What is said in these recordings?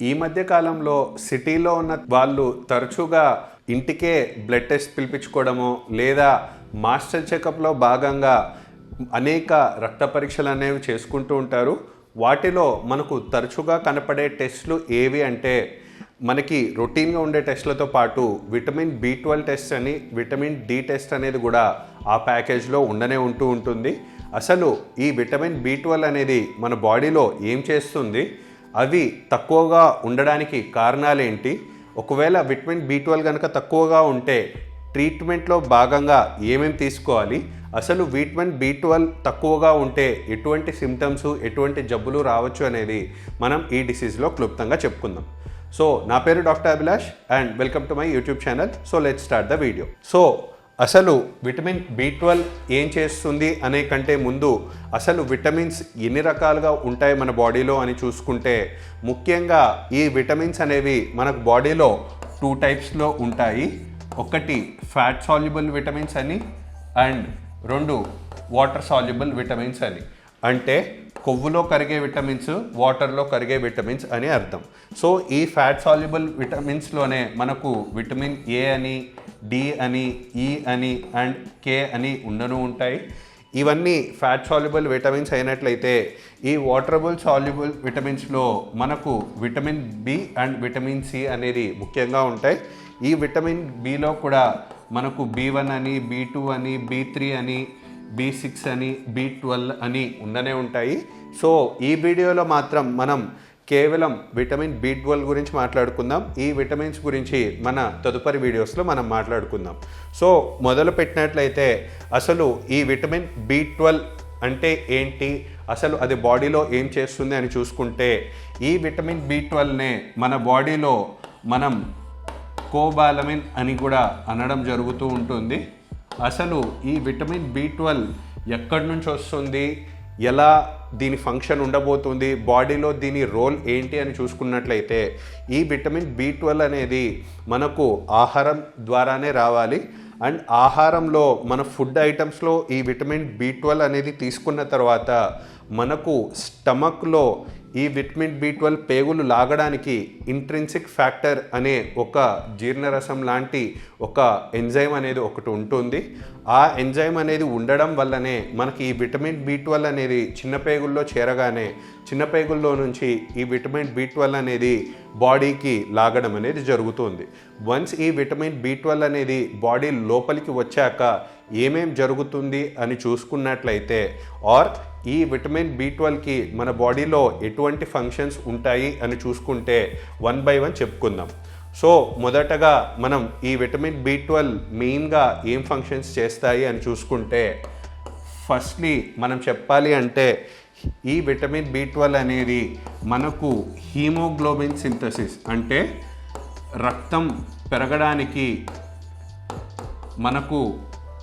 ఈ మధ్య కాలంలో సిటీలో ఉన్న వాళ్ళు తరచుగా ఇంటికే బ్లడ్ టెస్ట్ పిలిపించుకోవడమో లేదా మాస్టర్ చెకప్లో భాగంగా అనేక రక్త పరీక్షలు అనేవి చేసుకుంటూ ఉంటారు. వాటిలో మనకు తరచుగా కనపడే టెస్టులు ఏవి అంటే మనకి రొటీన్గా ఉండే టెస్టులతో పాటు విటమిన్ B12 టెస్ట్ అని విటమిన్ D టెస్ట్ అనేది కూడా ఆ ప్యాకేజ్లో ఉండనే ఉంటుంది. అసలు ఈ విటమిన్ B12 అనేది మన బాడీలో ఏం చేస్తుంది, అవి తక్కువగా ఉండడానికి కారణాలేంటి, ఒకవేళ విటమిన్ B12 కనుక తక్కువగా ఉంటే ట్రీట్మెంట్లో భాగంగా ఏమేమి తీసుకోవాలి, అసలు విటమిన్ B12 తక్కువగా ఉంటే ఎటువంటి సిమ్టమ్స్ ఎటువంటి జబ్బులు రావచ్చు అనేది మనం ఈ డిసీజ్లో క్లుప్తంగా చెప్పుకుందాం. సో నా పేరు doctor Abhilash and welcome to my YouTube channel. So let's start the video. So అసలు విటమిన్ B12 ఏం చేస్తుంది అనే కంటే ముందు అసలు విటమిన్స్ ఎన్ని రకాలుగా ఉంటాయి మన బాడీలో అని చూసుకుంటే ముఖ్యంగా ఈ విటమిన్స్ అనేవి మనకు బాడీలో 2 టైప్స్లో ఉంటాయి. ఒకటి ఫ్యాట్ సాల్యుబుల్ విటమిన్స్ అని అండ్ 2 వాటర్ సాల్యుబుల్ విటమిన్స్ అని. అంటే కొవ్వులో కరిగే విటమిన్స్, వాటర్లో కరిగే విటమిన్స్ అని అర్థం. సో ఈ ఫ్యాట్ సాల్యుబుల్ విటమిన్స్లోనే మనకు విటమిన్ A అని, D అని, E అని అండ్ K అని ఉంటాయి. ఇవన్నీ ఫ్యాట్ సాల్యుబుల్ విటమిన్స్ అయినట్లయితే ఈ వాటరబుల్ సాల్యుబుల్ విటమిన్స్లో మనకు vitamin B and vitamin C అనేది ముఖ్యంగా ఉంటాయి. ఈ విటమిన్ Bలో కూడా మనకు B1 అని, B2 అని, B3 అని, B6 అని, B12 అని ఉంటాయి. సో ఈ వీడియోలో మాత్రం మనం కేవలం విటమిన్ B12 గురించి మాట్లాడుకుందాం. ఈ విటమిన్స్ గురించి మన తదుపరి వీడియోస్లో మనం మాట్లాడుకుందాం. సో మొదలు పెట్టినట్లయితే అసలు ఈ విటమిన్ B12 అంటే ఏంటి, అసలు అది బాడీలో ఏం చేస్తుంది అని చూసుకుంటే ఈ విటమిన్ B12నే మన బాడీలో మనం కోబాలమిన్ అని కూడా అనడం జరుగుతూ ఉంటుంది. అసలు ఈ విటమిన్ B12 ఎక్కడి నుంచి వస్తుంది, ఎలా దీని ఫంక్షన్ ఉండబోతుంది, బాడీలో దీని రోల్ ఏంటి అని చూసుకున్నట్లయితే ఈ విటమిన్ B12 అనేది మనకు ఆహారం ద్వారానే రావాలి. అండ్ ఆహారంలో మన ఫుడ్ ఐటమ్స్లో ఈ విటమిన్ B12 అనేది తీసుకున్న తర్వాత మనకు స్టమక్లో ఈ విటమిన్ B12 పేగులు లాగడానికి ఇంట్రిన్సిక్ ఫ్యాక్టర్ అనే ఒక జీర్ణరసం లాంటి ఒక ఎంజైమ్ అనేది ఒకటి ఉంటుంది. ఆ ఎంజైమ్ అనేది ఉండడం వల్లనే మనకి ఈ విటమిన్ B12 అనేది చిన్న పేగుల్లో చేరగానే చిన్న పేగుల్లో నుంచి ఈ విటమిన్ B12 అనేది బాడీకి లాగడం అనేది జరుగుతుంది. వన్స్ ఈ విటమిన్ B12 అనేది బాడీ లోపలికి వచ్చాక ఏమేం జరుగుతుంది అని చూసుకున్నట్లయితే ఆర్ ఈ విటమిన్ B12కి మన బాడీలో ఎటువంటి ఫంక్షన్స్ ఉంటాయి అని చూసుకుంటే 1 by 1 చెప్పుకుందాం. సో మొదటగా మనం ఈ విటమిన్ B12 మెయిన్గా ఏం ఫంక్షన్స్ చేస్తాయి అని చూసుకుంటే ఫస్ట్లీ మనం చెప్పాలి అంటే ఈ విటమిన్ B12 అనేది మనకు హీమోగ్లోబిన్ సింథసిస్ అంటే రక్తం పెరగడానికి, మనకు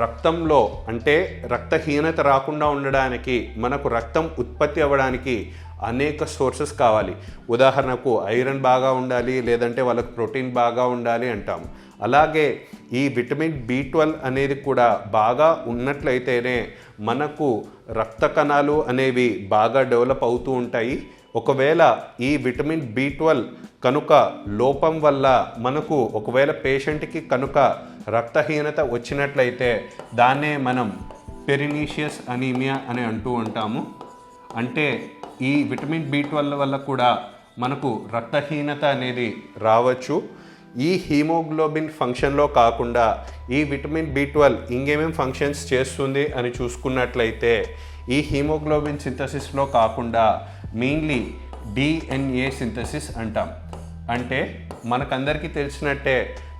రక్తంలో అంటే రక్తహీనత రాకుండా ఉండడానికి, మనకు రక్తం ఉత్పత్తి అవ్వడానికి అనేక సోర్సెస్ కావాలి. ఉదాహరణకు ఐరన్ బాగా ఉండాలి, లేదంటే వాళ్ళకు ప్రోటీన్ బాగా ఉండాలి అంటాం. అలాగే ఈ విటమిన్ B12 అనేది కూడా బాగా ఉన్నట్లయితేనే మనకు రక్త కణాలు అనేవి బాగా డెవలప్ అవుతూ ఉంటాయి. ఒకవేళ ఈ విటమిన్ B12 కనుక లోపం వల్ల మనకు ఒకవేళ పేషెంట్కి కనుక రక్తహీనత వచ్చినట్లయితే దాన్నే మనం పెరినీషియస్ అనీమియా అని అంటూ ఉంటాము. అంటే ఈ విటమిన్ B12 వల్ల కూడా మనకు రక్తహీనత అనేది రావచ్చు. ఈ హీమోగ్లోబిన్ ఫంక్షన్లో కాకుండా ఈ విటమిన్ B12 ఇంకేమేం ఫంక్షన్స్ చేస్తుంది అని చూసుకున్నట్లయితే ఈ హీమోగ్లోబిన్ సింథసిస్లో కాకుండా మెయిన్లీ DNA సింథసిస్ అంటాం. అంటే మనకందరికీ తెలిసినట్టే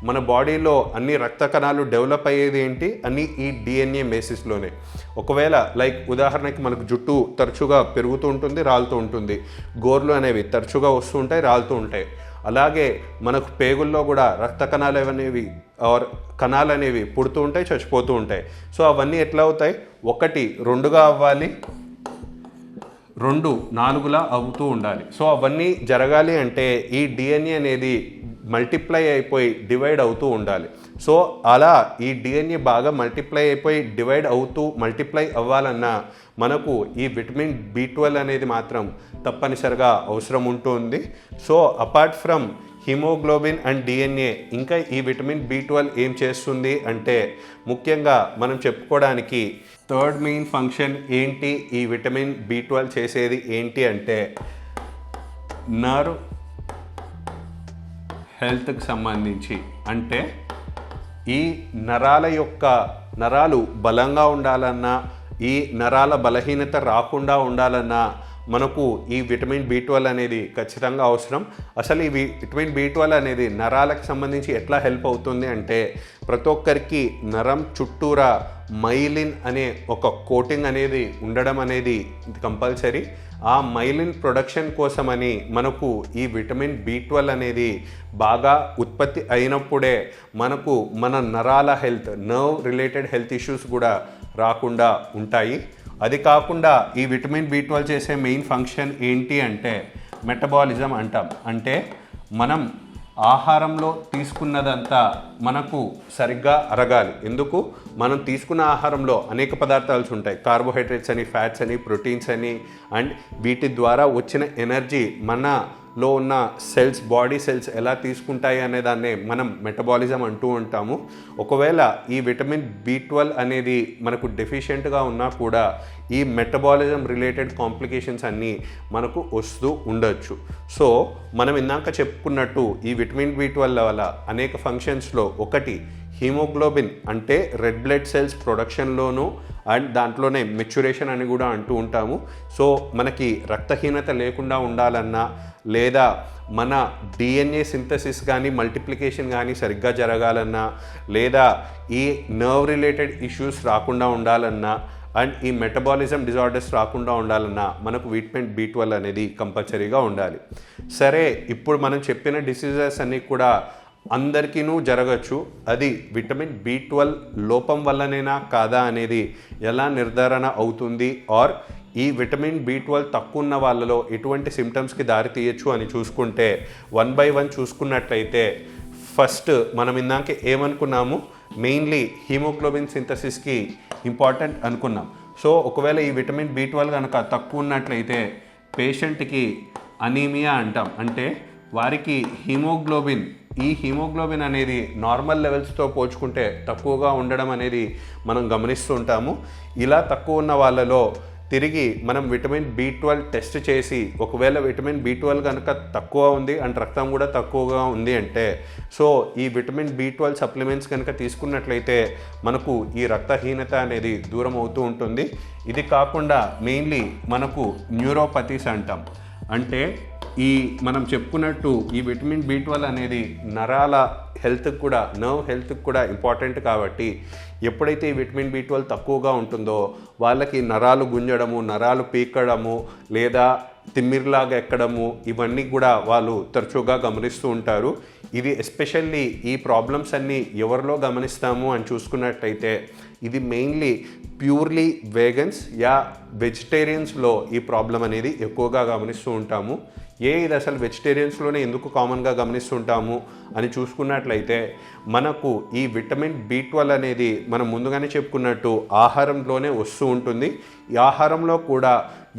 మన బాడీలో అన్ని రక్త కణాలు డెవలప్ అయ్యేది ఏంటి, అన్ని ఈ DNA బేసిస్లోనే. ఒకవేళ లైక్ ఉదాహరణకి మనకు జుట్టు తరచుగా పెరుగుతూ ఉంటుంది, రాలుతూ ఉంటుంది, గోర్లు అనేవి తరచుగా వస్తూ ఉంటాయి, రాలుతూ ఉంటాయి. అలాగే మనకు పేగుల్లో కూడా రక్త కణాలు అనేవి ఆర్ కణాలు అనేవి పుడుతూ ఉంటాయి, చచ్చిపోతూ ఉంటాయి. సో అవన్నీ ఎట్లా అవుతాయి, 1 2గా అవ్వాలి, 2 4లా అవుతూ ఉండాలి. సో అవన్నీ జరగాలి అంటే ఈ DNA అనేది మల్టిప్లై అయిపోయి డివైడ్ అవుతూ ఉండాలి. సో అలా ఈ డిఎన్ఏ బాగా మల్టిప్లై అయిపోయి డివైడ్ అవుతూ మల్టిప్లై అవ్వాలన్నా మనకు ఈ విటమిన్ B12 అనేది మాత్రం తప్పనిసరిగా అవసరం ఉంటుంది. So apart from haemoglobin and DNA ఇంకా ఈ విటమిన్ B12 ఏం చేస్తుంది అంటే ముఖ్యంగా మనం చెప్పుకోవడానికి థర్డ్ మెయిన్ ఫంక్షన్ ఏంటి, ఈ విటమిన్ B12 చేసేది ఏంటి అంటే నర్వ్ హెల్త్కి సంబంధించి. అంటే ఈ నరాలు బలంగా ఉండాలన్నా, ఈ నరాల బలహీనత రాకుండా ఉండాలన్నా మనకు ఈ విటమిన్ B12 అనేది ఖచ్చితంగా అవసరం. అసలు ఈ విటమిన్ B12 అనేది నరాలకు సంబంధించి ఎట్లా హెల్ప్ అవుతుంది అంటే ప్రతి ఒక్కరికి నరం చుట్టూరా మైలిన్ అనే ఒక కోటింగ్ అనేది ఉండడం అనేది కంపల్సరీ. ఆ మైలిన్ ప్రొడక్షన్ కోసమని మనకు ఈ విటమిన్ B12 అనేది బాగా ఉత్పత్తి అయినప్పుడే మనకు మన నరాల health, nerve related health issues కూడా రాకుండా ఉంటాయి. అది కాకుండా ఈ విటమిన్ B12 చేసే మెయిన్ ఫంక్షన్ ఏంటి అంటే మెటబాలిజం అంటాం. అంటే మనం ఆహారంలో తీసుకున్నదంతా మనకు సరిగ్గా అరగాలి. ఎందుకు? మనం తీసుకున్న ఆహారంలో అనేక పదార్థాలు ఉంటాయి, కార్బోహైడ్రేట్స్ అని, ఫ్యాట్స్ అని, ప్రోటీన్స్ అని, అండ్ వీటి ద్వారా వచ్చిన ఎనర్జీ మనలో ఉన్న సెల్స్, బాడీ సెల్స్ ఎలా తీసుకుంటాయి అనే దాన్నే మనం మెటబాలిజం అంటూ ఉంటాము. ఒకవేళ ఈ విటమిన్ B12 అనేది మనకు డెఫిషియెంట్గా ఉన్నా కూడా ఈ మెటబాలిజం రిలేటెడ్ కాంప్లికేషన్స్ అన్నీ మనకు వస్తూ ఉండొచ్చు. సో మనం ఇందాక చెప్పుకున్నట్టు ఈ విటమిన్ B12 వల్ల అనేక ఫంక్షన్స్లో ఒకటి హీమోగ్లోబిన్ అంటే రెడ్ బ్లడ్ సెల్స్ ప్రొడక్షన్లోనూ అండ్ దాంట్లోనే మెచ్యురేషన్ అని కూడా అంటూ ఉంటాము. సో మనకి రక్తహీనత లేకుండా ఉండాలన్నా లేదా మన డిఎన్ఏ సింథసిస్ కానీ మల్టిప్లికేషన్ కానీ సరిగ్గా జరగాలన్నా లేదా ఈ నర్వ్ రిలేటెడ్ ఇష్యూస్ రాకుండా ఉండాలన్నా అండ్ ఈ మెటబాలిజం డిజార్డర్స్ రాకుండా ఉండాలన్నా మనకు విటమిన్ B12 అనేది కంపల్సరీగా ఉండాలి. సరే, ఇప్పుడు మనం చెప్పిన డిసీజెస్ అన్నీ కూడా అందరికీనూ జరగచ్చు. అది విటమిన్ B12 లోపం వల్లనేనా కాదా అనేది ఎలా నిర్ధారణ అవుతుంది, ఆర్ ఈ విటమిన్ B12 తక్కువ ఉన్న వాళ్ళలో ఎటువంటి సిమ్టమ్స్కి దారి తీయచ్చు అని చూసుకుంటే 1 by 1 చూసుకున్నట్లయితే ఫస్ట్ మనం ఇందాక ఏమనుకున్నాము, మెయిన్లీ హీమోగ్లోబిన్ సింథసిస్కి ఇంపార్టెంట్ అనుకున్నాం. సో ఒకవేళ ఈ విటమిన్ B12 కనుక తక్కువ ఉన్నట్లయితే పేషెంట్కి అనీమియా అంటాం. అంటే వారికి హీమోగ్లోబిన్ అనేది నార్మల్ లెవెల్స్తో పోల్చుకుంటే తక్కువగా ఉండడం అనేది మనం గమనిస్తూ ఉంటాము. ఇలా తక్కువ ఉన్న వాళ్ళలో తిరిగి మనం విటమిన్ B12 టెస్ట్ చేసి ఒకవేళ విటమిన్ B12 కనుక తక్కువ ఉంది అండ్ రక్తం కూడా తక్కువగా ఉంది అంటే సో ఈ విటమిన్ B12 సప్లిమెంట్స్ కనుక తీసుకున్నట్లయితే మనకు ఈ రక్తహీనత అనేది దూరం అవుతూ ఉంటుంది. ఇది కాకుండా మెయిన్లీ మనకు న్యూరోపతీస్ అంటాం. అంటే ఈ మనం చెప్పుకున్నట్టు ఈ విటమిన్ B12 అనేది నరాల హెల్త్కి కూడా, నర్వ్ హెల్త్కి కూడా ఇంపార్టెంట్ కాబట్టి ఎప్పుడైతే ఈ విటమిన్ B12 తక్కువగా ఉంటుందో వాళ్ళకి నరాలు గుంజడము, నరాలు పీకడము లేదా తిమ్మిరిలాగా ఎక్కడము ఇవన్నీ కూడా వాళ్ళు తరచుగా గమనిస్తూ ఉంటారు. ఇది ఎస్పెషల్లీ ఈ ప్రాబ్లమ్స్ అన్నీ ఎవరిలో గమనిస్తాము అని చూసుకున్నట్టయితే ఇది మెయిన్లీ ప్యూర్లీ వేగన్స్ యా వెజిటేరియన్స్లో ఈ ప్రాబ్లం అనేది ఎక్కువగా గమనిస్తూ ఉంటాము. ఇది అసలు వెజిటేరియన్స్లోనే ఎందుకు కామన్గా గమనిస్తుంటాము అని చూసుకున్నట్లయితే మనకు ఈ విటమిన్ B12 అనేది మనం ముందుగానే చెప్పుకున్నట్టు ఆహారంలోనే వస్తూ ఉంటుంది. ఈ ఆహారంలో కూడా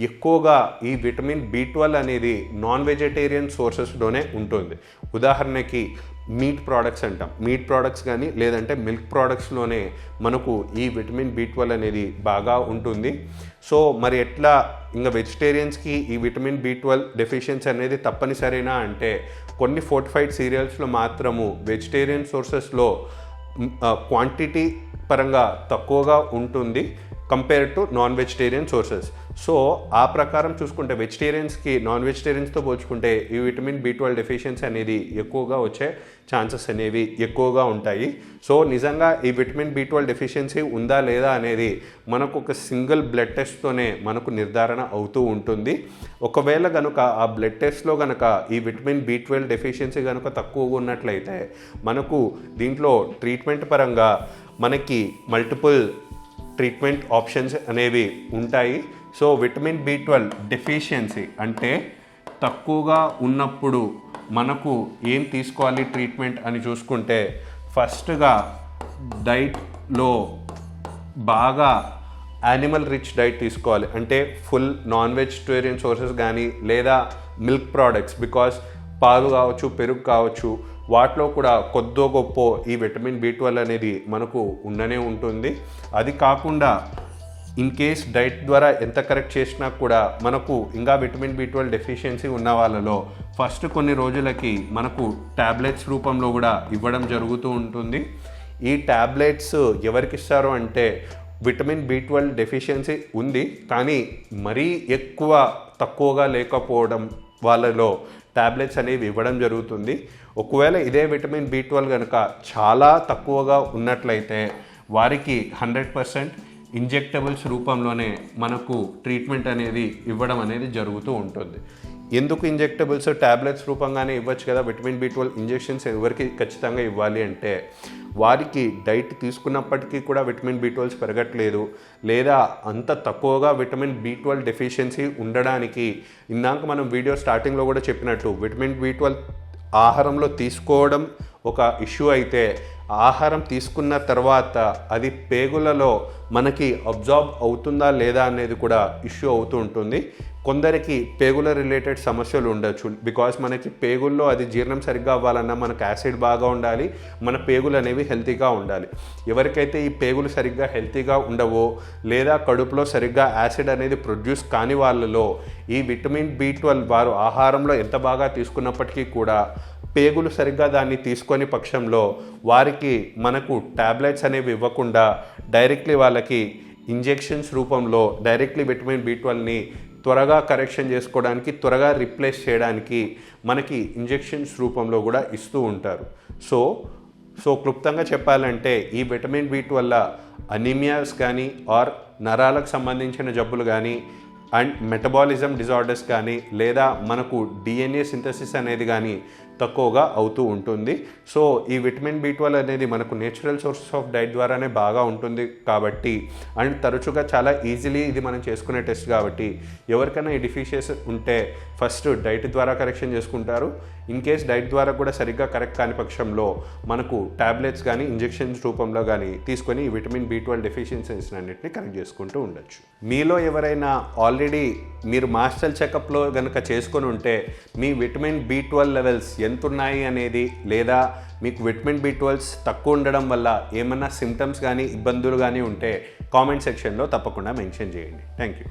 ఎక్కువగా ఈ విటమిన్ B12 అనేది నాన్ వెజిటేరియన్ సోర్సెస్లోనే ఉంటుంది. ఉదాహరణకి మీట్ ప్రోడక్ట్స్ అంటాం, మీట్ ప్రోడక్ట్స్ కానీ లేదంటే మిల్క్ ప్రోడక్ట్స్లోనే మనకు ఈ విటమిన్ B12 అనేది బాగా ఉంటుంది. సో మరి ఎట్లా ఇంకా వెజిటేరియన్స్కి ఈ విటమిన్ B12 డెఫిషియన్సీ అనేది తప్పనిసరినా అంటే కొన్ని ఫోర్టిఫైడ్ సీరియల్స్లో మాత్రము వెజిటేరియన్ సోర్సెస్లో క్వాంటిటీ పరంగా తక్కువగా ఉంటుంది compare to non vegetarian sources. So ఆ ప్రకారం చూసుకుంటే వెజిటేరియన్స్కి నాన్ వెజిటేరియన్స్తో పోల్చుకుంటే ఈ విటమిన్ B12 డెఫిషియన్సీ అనేది ఎక్కువగా వచ్చే ఛాన్సెస్ అనేవి ఎక్కువగా ఉంటాయి. సో నిజంగా ఈ విటమిన్ B12 డెఫిషియన్సీ ఉందా లేదా అనేది మనకు ఒక సింగిల్ బ్లడ్ టెస్ట్తోనే మనకు నిర్ధారణ అవుతూ ఉంటుంది. ఒకవేళ కనుక ఆ బ్లడ్ టెస్ట్లో కనుక ఈ విటమిన్ B12 డెఫిషియన్సీ కనుక తక్కువగా ఉన్నట్లయితే మనకు దీంట్లో ట్రీట్మెంట్ పరంగా మనకి మల్టిపుల్ ట్రీట్మెంట్ ఆప్షన్స్ అనేవి ఉంటాయి. సో విటమిన్ B12 డెఫిషియన్సీ అంటే తక్కువగా ఉన్నప్పుడు మనకు ఏం తీసుకోవాలి ట్రీట్మెంట్ అని చూసుకుంటే ఫస్ట్గా డైట్లో బాగా యానిమల్ రిచ్ డైట్ తీసుకోవాలి. అంటే ఫుల్ నాన్ వెజిటేరియన్ సోర్సెస్ కానీ లేదా మిల్క్ ప్రోడక్ట్స్, బికాస్ పాలు కావచ్చు, పెరుగు కావచ్చు, వాటిలో కూడా కొద్దో గొప్ప ఈ విటమిన్ B12 అనేది మనకు ఉండనే ఉంటుంది. అది కాకుండా ఇన్ కేస్ డైట్ ద్వారా ఎంత కరెక్ట్ చేసినా కూడా మనకు ఇంకా విటమిన్ B12 డెఫిషియన్సీ ఉన్న వాళ్ళలో ఫస్ట్ కొన్ని రోజులకి మనకు ట్యాబ్లెట్స్ రూపంలో కూడా ఇవ్వడం జరుగుతూ ఉంటుంది. ఈ ట్యాబ్లెట్స్ ఎవరికి ఇస్తారు అంటే విటమిన్ B12 డెఫిషియన్సీ ఉంది కానీ మరీ తక్కువగా లేకపోవడం వాళ్ళలో ట్యాబ్లెట్స్ అనేవి ఇవ్వడం జరుగుతుంది. ఒకవేళ ఇదే విటమిన్ B12 కనుక చాలా తక్కువగా ఉన్నట్లయితే వారికి 100% ఇంజెక్టబుల్స్ రూపంలోనే మనకు ట్రీట్మెంట్ అనేది ఇవ్వడం అనేది జరుగుతూ ఉంటుంది. ఎందుకు ఇంజెక్టబుల్స్, ట్యాబ్లెట్స్ రూపంగానే ఇవ్వచ్చు కదా, విటమిన్ B12 ఇంజెక్షన్స్ ఎవరికి ఖచ్చితంగా ఇవ్వాలి అంటే వారికి డైట్ తీసుకున్నప్పటికీ కూడా విటమిన్ B12 పెరగట్లేదు, లేదా అంత తక్కువగా విటమిన్ B12 డెఫిషియన్సీ ఉండడానికి ఇందాక మనం వీడియో స్టార్టింగ్లో కూడా చెప్పినట్టు విటమిన్ B12 ఆహారంలో తీసుకోవడం ఒక ఇష్యూ అయితే ఆహారం తీసుకున్న తర్వాత అది పేగులలో మనకి అబ్జార్బ్ అవుతుందా లేదా అనేది కూడా ఇష్యూ అవుతూ ఉంటుంది. కొందరికి పేగుల రిలేటెడ్ సమస్యలు ఉండొచ్చు, బికాస్ మనకి పేగుల్లో అది జీర్ణం సరిగ్గా అవ్వాలన్నా మనకు యాసిడ్ బాగా ఉండాలి, మన పేగులు అనేవి హెల్తీగా ఉండాలి. ఎవరికైతే ఈ పేగులు సరిగ్గా హెల్తీగా ఉండవో లేదా కడుపులో సరిగ్గా యాసిడ్ అనేది ప్రొడ్యూస్ కాని వాళ్ళలో ఈ విటమిన్ B12 వారు ఆహారంలో ఎంత బాగా తీసుకున్నప్పటికీ కూడా పేగులు సరిగ్గా దాన్ని తీసుకొని పక్షంలో వారికి మనకు ట్యాబ్లెట్స్ అనేవి ఇవ్వకుండా డైరెక్ట్లీ వాళ్ళకి ఇంజెక్షన్స్ రూపంలో డైరెక్ట్లీ విటమిన్ B12ని త్వరగా కరెక్షన్ చేసుకోవడానికి, త్వరగా రీప్లేస్ చేయడానికి మనకి ఇంజెక్షన్స్ రూపంలో కూడా ఇస్తూ ఉంటారు. సో క్లుప్తంగా చెప్పాలంటే ఈ విటమిన్ B12 అనీమియాస్ కానీ ఆర్ నరాలకు సంబంధించిన జబ్బులు కానీ అండ్ మెటబాలిజం డిజార్డర్స్ కానీ లేదా మనకు DNA సింథసిస్ అనేది కానీ తక్కువగా అవుతూ ఉంటుంది. సో ఈ విటమిన్ B12 అనేది మనకు నేచురల్ సోర్సెస్ ఆఫ్ డైట్ ద్వారానే బాగా ఉంటుంది కాబట్టి అండ్ తరచుగా చాలా ఈజీలీ ఇది మనం చేసుకునే టెస్ట్ కాబట్టి ఎవరికైనా ఈ డిఫిషియన్స్ ఉంటే ఫస్ట్ డైట్ ద్వారా కరెక్షన్ చేసుకుంటారు. ఇన్ కేస్ డైట్ ద్వారా కూడా సరిగ్గా కరెక్ట్ కాని పక్షంలో మనకు ట్యాబ్లెట్స్ కానీ ఇంజెక్షన్స్ రూపంలో కానీ తీసుకొని ఈ విటమిన్ B12 డెఫిషియన్సీస్ అన్నింటినీ కరెక్ట్ చేసుకుంటూ ఉండొచ్చు. మీలో ఎవరైనా ఆల్రెడీ మీరు మాస్టర్ చెకప్లో కనుక చేసుకొని ఉంటే మీ విటమిన్ B12 లెవెల్స్ ఎంత ఉన్నాయి అనేది, లేదా మీకు విటమిన్ B12 తక్కువ ఉండడం వల్ల ఏమన్నా సిమ్టమ్స్ కానీ ఇబ్బందులు కానీ ఉంటే కామెంట్ సెక్షన్లో తప్పకుండా మెన్షన్ చేయండి. Thank you.